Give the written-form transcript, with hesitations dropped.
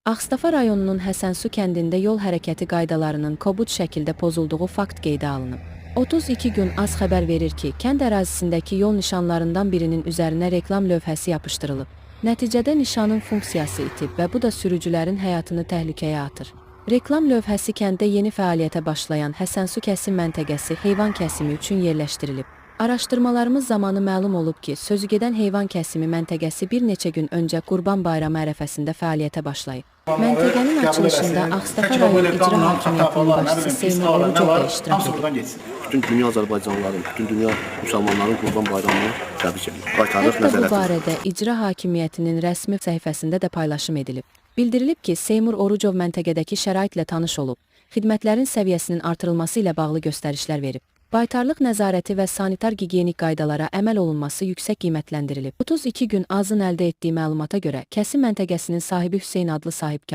Ağstafa rayonunun Həsənsu kəndində yol hərəkəti qaydalarının kobud şəkildə pozulduğu fakt qeydə alınıb. 32 gün az xəbər verir ki, kənd ərazisindəki yol nişanlarından birinin üzərinə reklam lövhəsi yapışdırılıb. Nəticədə nişanın funksiyası itib və bu da sürücülərin həyatını təhlükəyə atır. Reklam lövhəsi kənddə yeni fəaliyyətə başlayan Həsənsu kəsim məntəqəsi heyvan kəsimi üçün yerləşdirilib. Araşdırmalarımız zamanı məlum olub ki, sözügedən heyvan kəsimi məntəqəsi bir neçə gün öncə Qurban Bayramı ərəfəsində fəaliyyətə başlayıb. Məntəqənin açılışında Ağstafa rayon İcra Hakimiyyətinin başçısı Seymur Orucov da iştirak edib. Bütün dünya Azərbaycanlıların, bütün dünya müsəlmanların Qurban Bayramını təbrik edir. Hətta bu barədə İcra Hakimiyyətinin rəsmi səhifəsində də paylaşım edilib. Bildirilib ki, Seymur Orucov məntəqədəki şəraitlə tanış olub, xidmətlərin səviyyəsinin artırılması ilə bağlı göstərişlər verib. Baytarlıq nəzarəti və sanitar gigiyenik qaydalara əməl olunması yüksək qiymətləndirilib. 32 gün azın əldə etdiyi məlumata görə kəsim məntəqəsinin sahibi Hüseyn adlı sahibkar